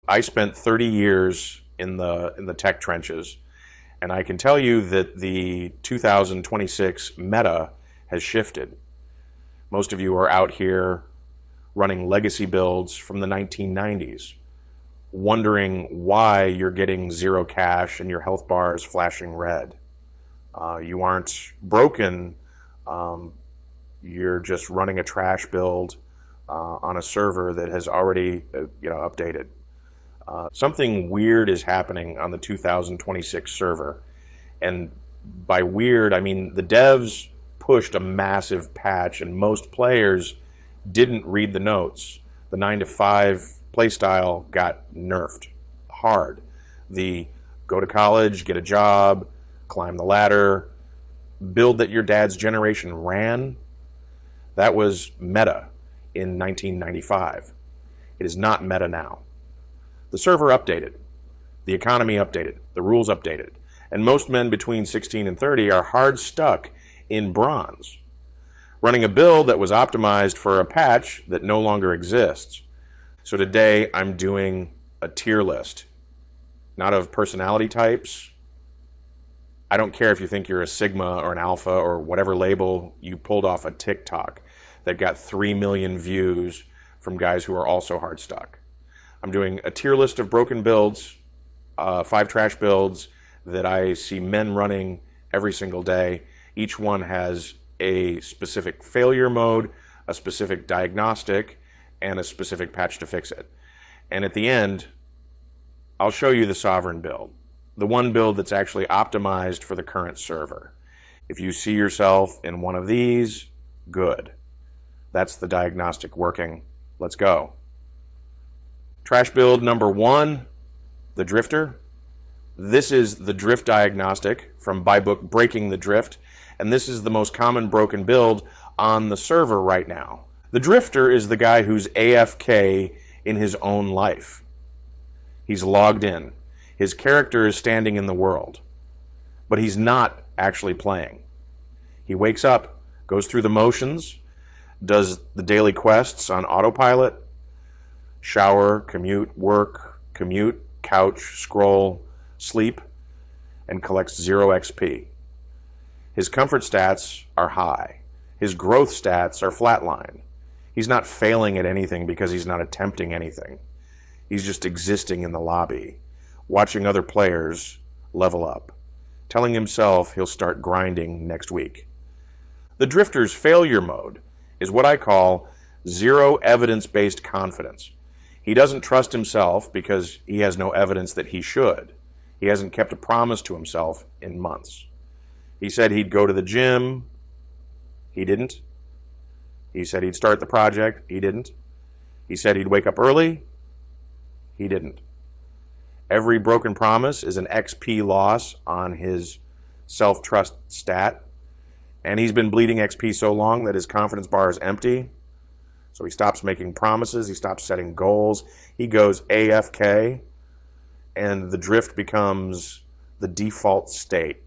I spent 30 years in the tech trenches, and I can tell you that the 2026 meta has shifted. Most of you are out here running legacy builds from the 1990s, wondering why you're getting zero cash and your health bar is flashing red. You aren't broken. You're just running a trash build on a server that has already updated. Something weird is happening on the 2026 server. And by weird, I mean the devs pushed a massive patch and most players didn't read the notes. The 9 to 5 playstyle got nerfed hard. The go to college, get a job, climb the ladder, build that your dad's generation ran, that was meta in 1995. It is not meta now. The server updated, the economy updated, the rules updated, and most men between 16 and 30 are hard stuck in bronze, running a build that was optimized for a patch that no longer exists. So today I'm doing a tier list, not of personality types. I don't care if you think you're a Sigma or an Alpha or whatever label you pulled off a TikTok that got 3 million views from guys who are also hard stuck. I'm doing a tier list of broken builds, 5 trash builds that I see men running every single day. Each one has a specific failure mode, a specific diagnostic, and a specific patch to fix it. And at the end, I'll show you the sovereign build, the one build that's actually optimized for the current server. If you see yourself in one of these, good. That's the diagnostic working. Let's go. Trash build number 1, the Drifter. This is the drift diagnostic from my book Breaking the Drift, and this is the most common broken build on the server right now. The Drifter is the guy who's AFK in his own life. He's logged in. His character is standing in the world, but he's not actually playing. He wakes up, goes through the motions, does the daily quests on autopilot, shower, commute, work, commute, couch, scroll, sleep, and collects 0 XP. His comfort stats are high. His growth stats are flatline. He's not failing at anything because he's not attempting anything. He's just existing in the lobby, watching other players level up, telling himself he'll start grinding next week. The Drifter's failure mode is what I call zero evidence-based confidence. He doesn't trust himself because he has no evidence that he should. He hasn't kept a promise to himself in months. He said he'd go to the gym. He didn't. He said he'd start the project. He didn't. He said he'd wake up early. He didn't. Every broken promise is an XP loss on his self-trust stat. And he's been bleeding XP so long that his confidence bar is empty. So he stops making promises. He stops setting goals. He goes AFK. And the drift becomes the default state.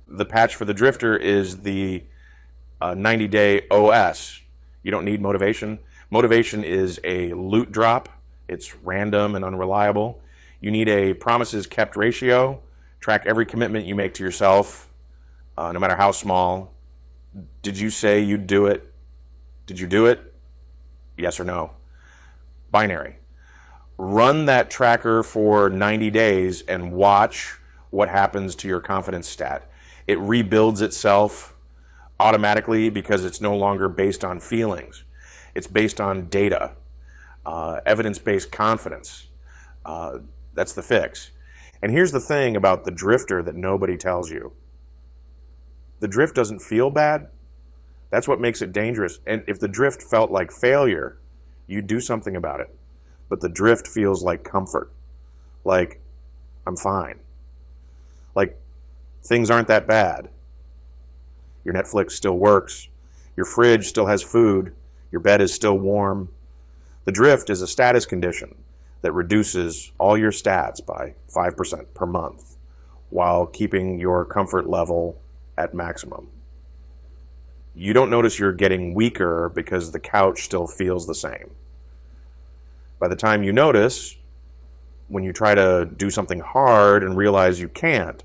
The patch for the Drifter is the 90-day OS. You don't need motivation. Motivation is a loot drop. It's random and unreliable. You need a promises kept ratio. Track every commitment you make to yourself, no matter how small. Did you say you'd do it? Did you do it? Yes or no. Binary. Run that tracker for 90 days and watch what happens to your confidence stat. It rebuilds itself automatically because it's no longer based on feelings. It's based on data, evidence-based confidence. That's the fix. And here's the thing about the Drifter that nobody tells you. The drift doesn't feel bad. That's what makes it dangerous. And if the drift felt like failure, you'd do something about it. But the drift feels like comfort. Like, I'm fine. Like, things aren't that bad. Your Netflix still works. Your fridge still has food. Your bed is still warm. The drift is a status condition that reduces all your stats by 5% per month while keeping your comfort level at maximum. You don't notice you're getting weaker because the couch still feels the same. By the time you notice, when you try to do something hard and realize you can't.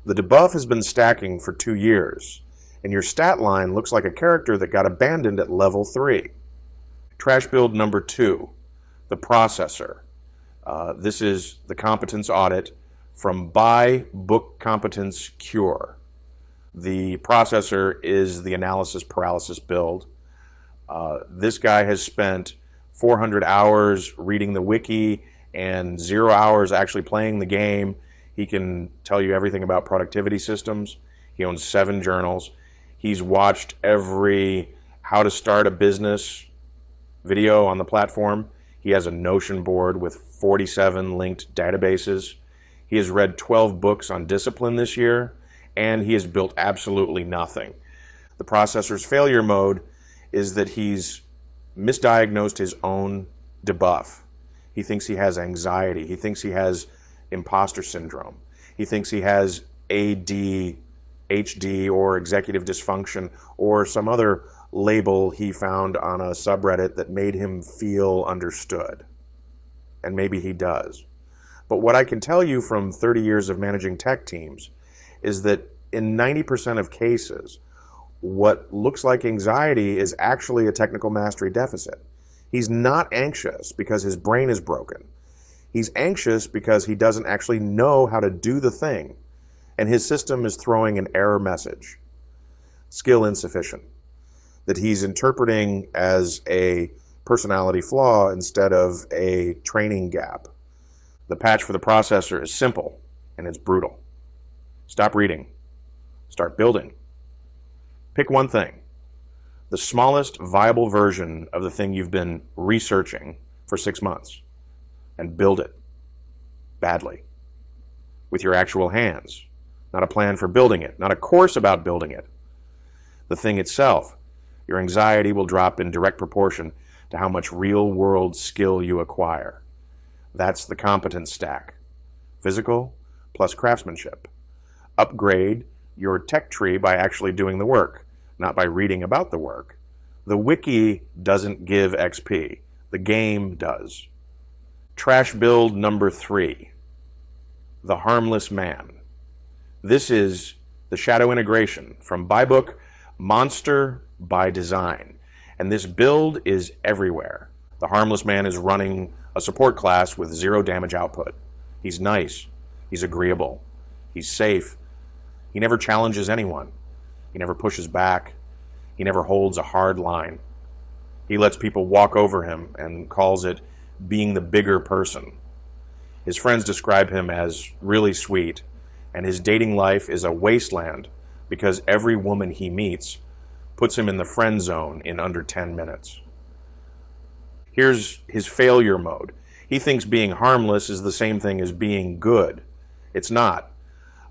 The debuff has been stacking for 2 years, and your stat line looks like a character that got abandoned at level 3. Trash build number 2, the processor. This is the competence audit from Buy Book Competence Cure. The processor is the analysis paralysis build. This guy has spent 400 hours reading the wiki and 0 hours actually playing the game. He can tell you everything about productivity systems. He owns 7 journals. He's watched every how to start a business video on the platform. He has a Notion board with 47 linked databases. He has read 12 books on discipline this year, and he has built absolutely nothing. The processor's failure mode is that he's misdiagnosed his own debuff. He thinks he has anxiety. He thinks he has imposter syndrome. He thinks he has ADHD or executive dysfunction or some other label he found on a subreddit that made him feel understood. And maybe he does. But what I can tell you from 30 years of managing tech teams is that in 90% of cases, what looks like anxiety is actually a technical mastery deficit. He's not anxious because his brain is broken. He's anxious because he doesn't actually know how to do the thing, and his system is throwing an error message. Skill insufficient. That he's interpreting as a personality flaw instead of a training gap. The patch for the processor is simple, and it's brutal. Stop reading. Start building. Pick one thing. The smallest viable version of the thing you've been researching for 6 months, and build it badly with your actual hands. Not a plan for building it, not a course about building it. The thing itself. Your anxiety will drop in direct proportion to how much real-world skill you acquire. That's the competence stack. Physical plus craftsmanship. Upgrade your tech tree by actually doing the work, not by reading about the work. The wiki doesn't give XP. The game does. Trash build number 3. The Harmless Man. This is the shadow integration from BuyBook Monster by Design. And this build is everywhere. The Harmless Man is running a support class with 0 damage output. He's nice. He's agreeable. He's safe. He never challenges anyone. He never pushes back. He never holds a hard line. He lets people walk over him and calls it being the bigger person. His friends describe him as really sweet, and his dating life is a wasteland because every woman he meets puts him in the friend zone in under 10 minutes. Here's his failure mode. He thinks being harmless is the same thing as being good. It's not.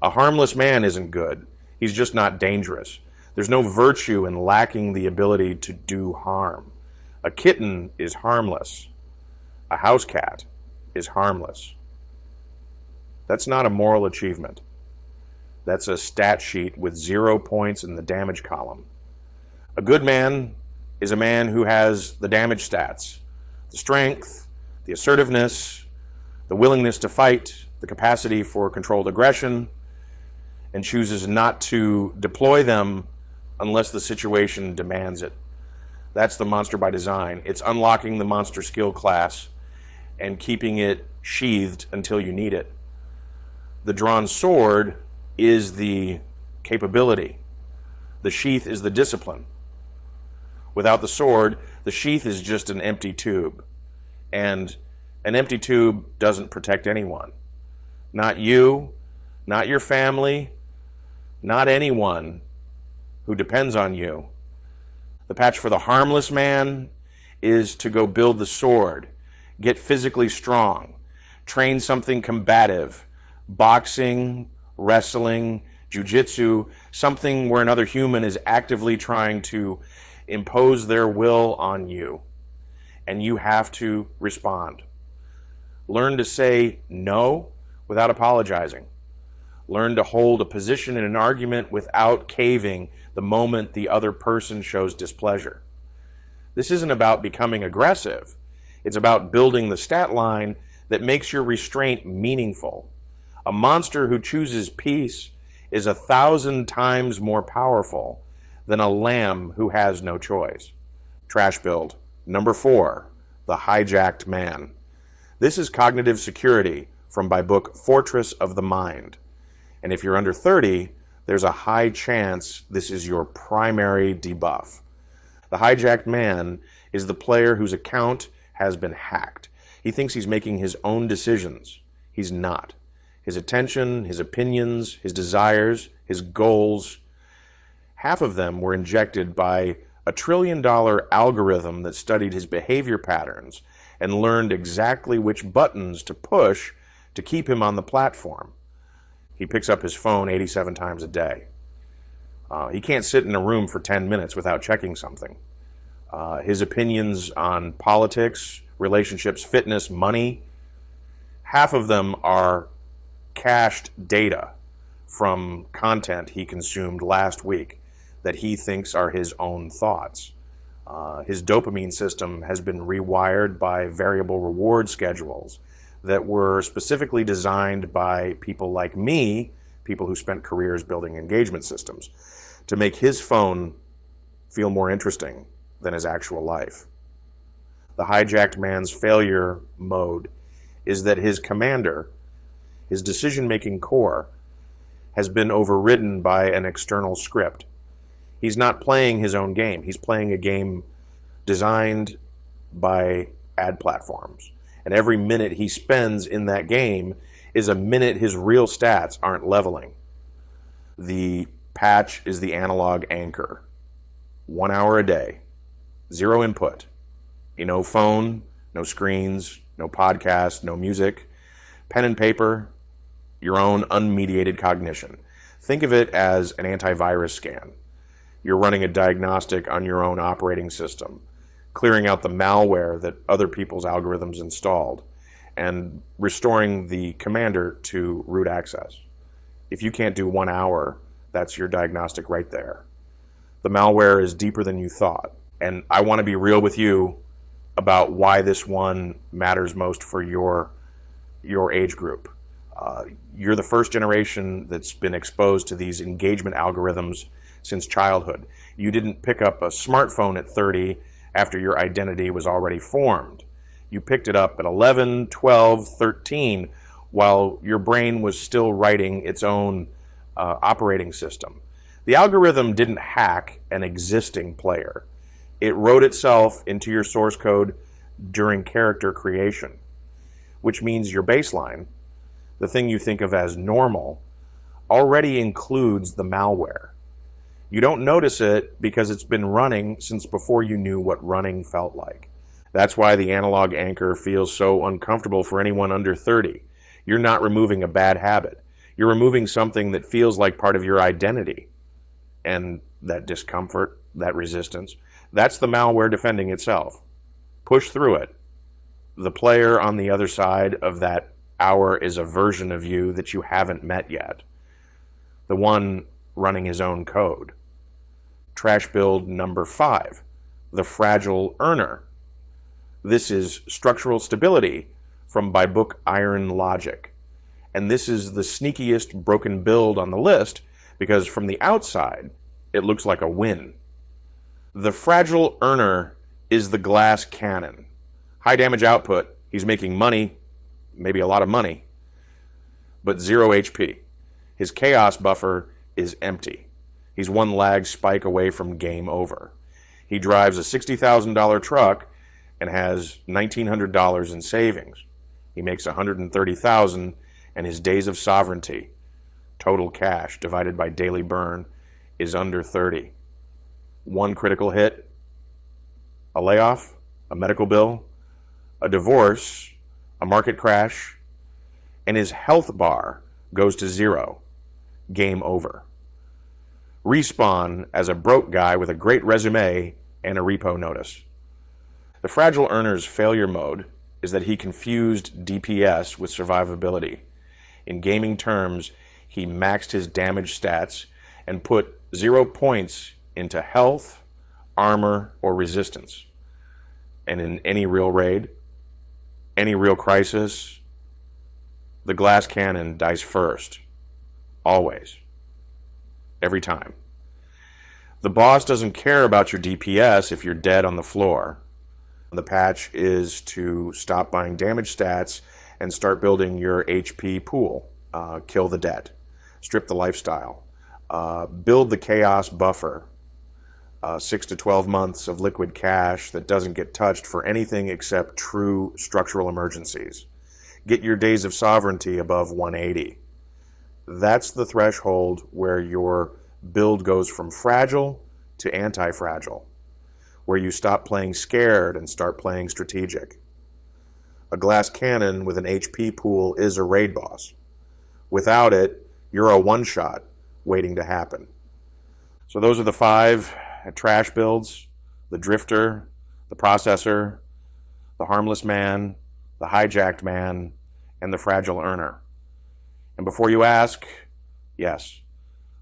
A harmless man isn't good. He's just not dangerous. There's no virtue in lacking the ability to do harm. A kitten is harmless. A house cat is harmless. That's not a moral achievement. That's a stat sheet with 0 points in the damage column. A good man is a man who has the damage stats, the strength, the assertiveness, the willingness to fight, the capacity for controlled aggression, and chooses not to deploy them unless the situation demands it. That's the Monster by Design. It's unlocking the monster skill class and keeping it sheathed until you need it. The drawn sword is the capability. The sheath is the discipline. Without the sword, the sheath is just an empty tube. And an empty tube doesn't protect anyone. Not you, not your family, not anyone who depends on you. The patch for the Harmless Man is to go build the sword, get physically strong, train something combative, boxing, wrestling, jiu-jitsu, something where another human is actively trying to impose their will on you, and you have to respond. Learn to say no without apologizing. Learn to hold a position in an argument without caving the moment the other person shows displeasure. This isn't about becoming aggressive. It's about building the stat line that makes your restraint meaningful. A monster who chooses peace is 1,000 times more powerful than a lamb who has no choice. Trash build. Number 4, the Hijacked Man. This is cognitive security from my book Fortress of the Mind. And if you're under 30, there's a high chance this is your primary debuff. The Hijacked Man is the player whose account has been hacked. He thinks he's making his own decisions. He's not. His attention, his opinions, his desires, his goals, half of them were injected by a $1 trillion algorithm that studied his behavior patterns and learned exactly which buttons to push to keep him on the platform. He picks up his phone 87 times a day. He can't sit in a room for 10 minutes without checking something. His opinions on politics, relationships, fitness, money, half of them are cached data from content he consumed last week that he thinks are his own thoughts. His dopamine system has been rewired by variable reward schedules that were specifically designed by people like me, people who spent careers building engagement systems, to make his phone feel more interesting than his actual life. The Hijacked Man's failure mode is that his commander, his decision-making core, has been overridden by an external script. He's not playing his own game. He's playing a game designed by ad platforms. And every minute he spends in that game is a minute his real stats aren't leveling. The patch is the analog anchor. 1 hour a day. 0 input. No phone, no screens, no podcast, no music. Pen and paper, your own unmediated cognition. Think of it as an antivirus scan. You're running a diagnostic on your own operating system, clearing out the malware that other people's algorithms installed, and restoring the commander to root access. If you can't do 1 hour, that's your diagnostic right there. The malware is deeper than you thought. And I want to be real with you about why this one matters most for your age group. You're the first generation that's been exposed to these engagement algorithms since childhood. You didn't pick up a smartphone at 30 after your identity was already formed. You picked it up at 11, 12, 13, while your brain was still writing its own operating system. The algorithm didn't hack an existing player. It wrote itself into your source code during character creation, which means your baseline, the thing you think of as normal, already includes the malware. You don't notice it because it's been running since before you knew what running felt like. That's why the analog anchor feels so uncomfortable for anyone under 30. You're not removing a bad habit. You're removing something that feels like part of your identity. And that discomfort, that resistance, that's the malware defending itself. Push through it. The player on the other side of that hour is a version of you that you haven't met yet. The one running his own code. Trash build number 5, the fragile earner. This is structural stability from my book Iron Logic. And this is the sneakiest broken build on the list because from the outside, it looks like a win. The fragile earner is the glass cannon. High damage output, he's making money, maybe a lot of money, but 0 HP. His chaos buffer is empty. He's one lag spike away from game over. He drives a $60,000 truck and has $1,900 in savings. He makes $130,000 and his days of sovereignty, total cash divided by daily burn, is under 30. One critical hit, a layoff, a medical bill, a divorce, a market crash, and his health bar goes to 0. Game over. Respawn as a broke guy with a great resume and a repo notice. The fragile earner's failure mode is that he confused DPS with survivability. In gaming terms, he maxed his damage stats and put 0 points into health, armor, or resistance. And in any real raid, any real crisis, The glass cannon dies first. Always. Every time. The boss doesn't care about your DPS if you're dead on the floor. The patch is to stop buying damage stats and start building your HP pool. Kill the debt. Strip the lifestyle. Build the chaos buffer. 6 to 12 months of liquid cash that doesn't get touched for anything except true structural emergencies. Get your days of sovereignty above 180. That's the threshold where your build goes from fragile to anti-fragile, where you stop playing scared and start playing strategic. A glass cannon with an HP pool is a raid boss. Without it, you're a one-shot waiting to happen. So those are the 5 trash builds: the Drifter, the Processor, the Harmless Man, the Hijacked Man, and the Fragile Earner. And before you ask, yes,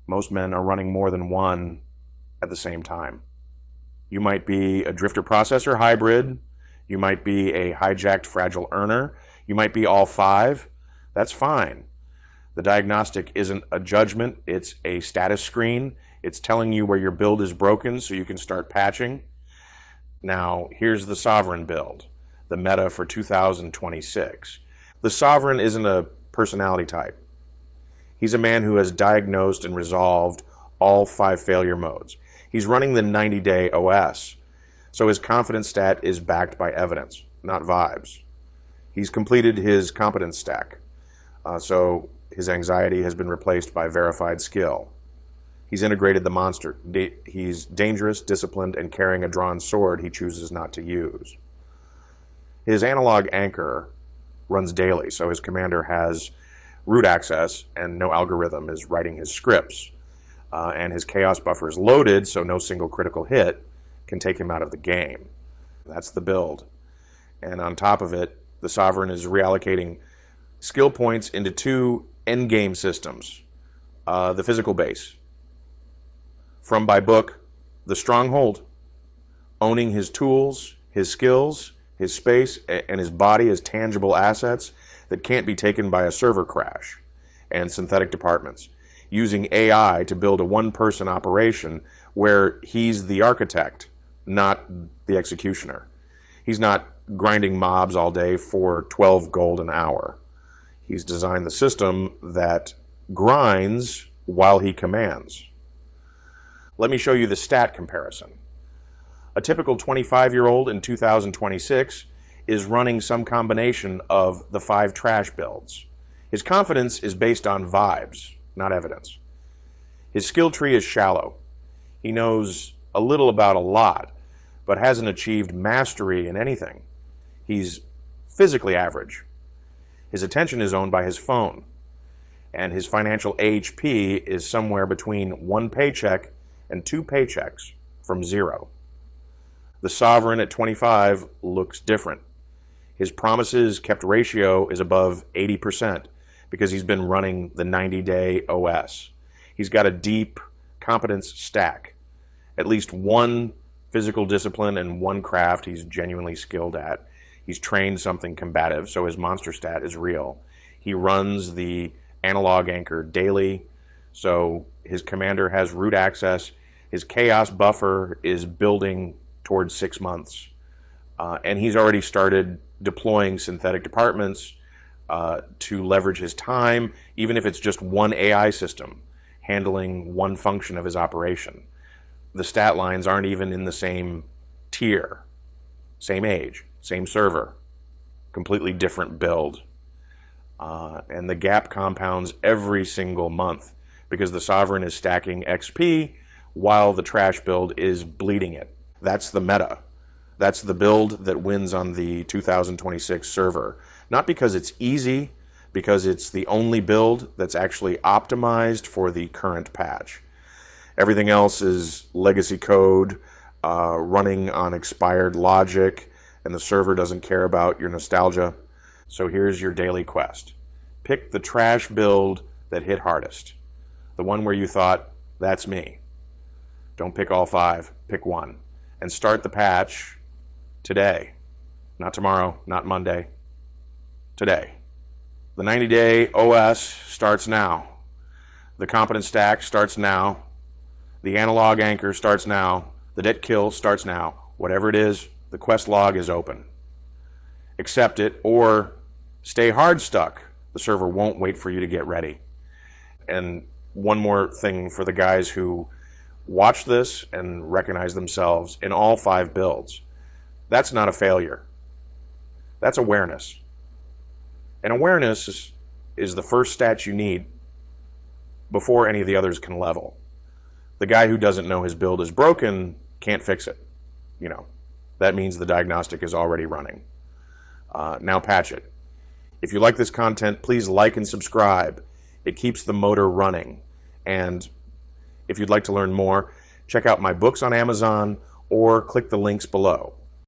most men are running more than one at the same time. You might be a Drifter Processor hybrid, you might be a Hijacked Fragile Earner, you might be all 5. That's fine. The diagnostic isn't a judgment, it's a status screen. It's telling you where your build is broken so you can start patching. Now, here's the Sovereign build, the meta for 2026. The Sovereign isn't a personality type. He's a man who has diagnosed and resolved all 5 failure modes. He's running the 90-day OS, so his confidence stat is backed by evidence, not vibes. He's completed his competence stack, so his anxiety has been replaced by verified skill. He's integrated the monster. He's dangerous, disciplined, and carrying a drawn sword he chooses not to use. His analog anchor runs daily, so his commander has root access and no algorithm is writing his scripts. And his chaos buffer is loaded, so no single critical hit can take him out of the game. That's the build. And on top of it, the Sovereign is reallocating skill points into 2 endgame systems. The physical base. From by book, the Stronghold, owning his tools, his skills, his space, and his body as tangible assets that can't be taken by a server crash, and synthetic departments, using AI to build a one-person operation where he's the architect, not the executioner. He's not grinding mobs all day for 12 gold an hour. He's designed the system that grinds while he commands. Let me show you the stat comparison. A typical 25-year-old in 2026 is running some combination of the 5 trash builds. His confidence is based on vibes, not evidence. His skill tree is shallow. He knows a little about a lot, but hasn't achieved mastery in anything. He's physically average. His attention is owned by his phone, and his financial HP is somewhere between 1 paycheck and 2 paychecks from 0. The Sovereign at 25 looks different. His promises kept ratio is above 80% because he's been running the 90-day OS. He's got a deep competence stack, at least 1 physical discipline and 1 craft he's genuinely skilled at. He's trained something combative, so his monster stat is real. He runs the analog anchor daily, so his commander has root access. His chaos buffer is building towards 6 months. And he's already started deploying synthetic departments to leverage his time, even if it's just 1 AI system handling 1 function of his operation. The stat lines aren't even in the same tier, same age, same server, completely different build. And the gap compounds every single month because the Sovereign is stacking XP while the trash build is bleeding it. That's the meta. That's the build that wins on the 2026 server. Not because it's easy, because it's the only build that's actually optimized for the current patch. Everything else is legacy code, running on expired logic, and the server doesn't care about your nostalgia. So here's your daily quest. Pick the trash build that hit hardest. The one where you thought, that's me. Don't pick all 5, pick 1. And start the patch today. Not tomorrow, not Monday. Today. The 90-day OS starts now. The competent stack starts now. The analog anchor starts now. The det kill starts now. Whatever it is, the quest log is open. Accept it or stay hard stuck. The server won't wait for you to get ready. And one more thing for the guys who watch this and recognize themselves in all 5 builds. That's not a failure. That's awareness. And awareness is the first stat you need before any of the others can level. The guy who doesn't know his build is broken can't fix it. You know, that means the diagnostic is already running. Now patch it. If you like this content, please like and subscribe. It keeps the motor running. And if you'd like to learn more, check out my books on Amazon or click the links below.